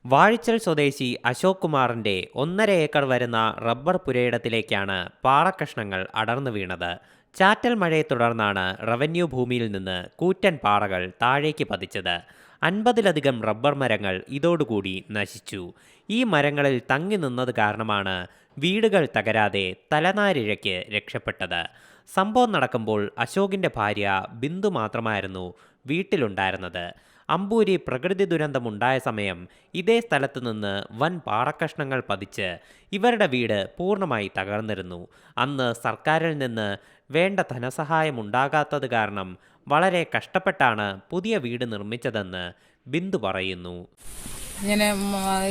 വാഴിച്ചൽ സ്വദേശി അശോക് കുമാറിന്റെ 1.5 ഏക്കർ വരുന്ന റബ്ബർ പുരയിടത്തിലേക്കാണ് പാറക്കഷ്ണങ്ങൾ അടർന്നു വീണത്. ചാറ്റൽ മഴയെ തുടർന്നാണ് റവന്യൂ ഭൂമിയിൽ നിന്ന് കൂറ്റൻ പാറകൾ താഴേക്ക് പതിച്ചത്. 50-ലധികം റബ്ബർ മരങ്ങൾ ഇതോടുകൂടി നശിച്ചു. ഈ മരങ്ങളിൽ തങ്ങി നിന്നത് കാരണമാണ് വീടുകൾ തകരാതെ തലനാരിഴയ്ക്ക് രക്ഷപ്പെട്ടത്. സംഭവം നടക്കുമ്പോൾ അശോകിന്റെ ഭാര്യ ബിന്ദു മാത്രമായിരുന്നു വീട്ടിലുണ്ടായിരുന്നത്. അമ്പൂരി പ്രകൃതി ദുരന്തമുണ്ടായ സമയം ഇതേ സ്ഥലത്ത് നിന്ന് വൻ പാറക്കഷ്ണങ്ങൾ പതിച്ച് ഇവരുടെ വീട് പൂർണ്ണമായി തകർന്നിരുന്നു. അന്ന് സർക്കാരിൽ നിന്ന് വേണ്ട ധനസഹായം ഉണ്ടാകാത്തത് കാരണം വളരെ കഷ്ടപ്പെട്ടാണ് പുതിയ വീട് നിർമ്മിച്ചതെന്ന് ബിന്ദു പറയുന്നു. ഇങ്ങനെ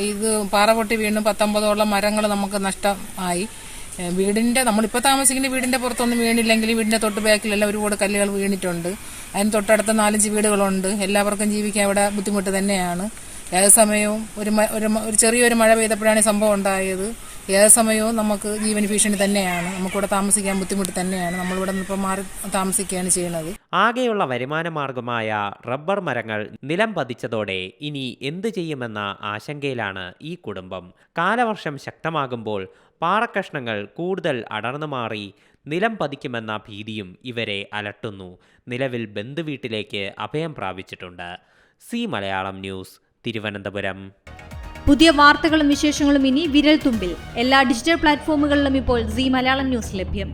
ഇത് പാറ പൊട്ടി വീണ് 19ഓളം മരങ്ങൾ നമുക്ക് നഷ്ടമായി. വീടിൻ്റെ നമ്മളിപ്പോൾ താമസിക്കുന്ന വീടിൻ്റെ പുറത്തൊന്നും വീണില്ലെങ്കിൽ വീടിൻ്റെ തൊട്ട് ബാക്കിലെല്ലാം ഒരുപാട് കല്ലുകൾ വീണിട്ടുണ്ട്. അതിന് തൊട്ടടുത്ത 4-5 വീടുകളുണ്ട്. എല്ലാവർക്കും ജീവിക്കാൻ ഇവിടെ ബുദ്ധിമുട്ട് തന്നെയാണ്. ഏത് സമയവും ഒരു ചെറിയൊരു മഴ പെയ്തപ്പോഴാണ് ഈ സംഭവം ഉണ്ടായത്. ഏത് സമയവും നമുക്ക് ജീവന് ഭീഷണി തന്നെയാണ്. നമുക്കിവിടെ താമസിക്കാൻ ബുദ്ധിമുട്ട് തന്നെയാണ്. നമ്മളിവിടെ ഇപ്പോൾ മാറി താമസിക്കുകയാണ് ചെയ്യുന്നത്. ആകെയുള്ള വരുമാന മാർഗമായ റബ്ബർ മരങ്ങൾ നിലം പതിച്ചതോടെ ഇനി എന്തു ചെയ്യുമെന്ന ആശങ്കയിലാണ് ഈ കുടുംബം. കാലവർഷം ശക്തമാകുമ്പോൾ പാറക്കഷ്ണങ്ങൾ കൂടുതൽ അടർന്നു മാറി നിലം പതിക്കുമെന്ന ഭീതിയും ഇവരെ അലട്ടുന്നു. നിലവിൽ ബന്ധുവീട്ടിലേക്ക് അഭയം പ്രാപിച്ചിട്ടുണ്ട്. Zee Malayalam news, Thiruvananthapuram. പുതിയ വാർത്തകളും വിശേഷങ്ങളും ഇനി വിരൽ തുമ്പിൽ. എല്ലാ ഡിജിറ്റൽ പ്ലാറ്റ്ഫോമുകളിലും ഇപ്പോൾ സി മലയാളം ന്യൂസ് ലഭ്യം.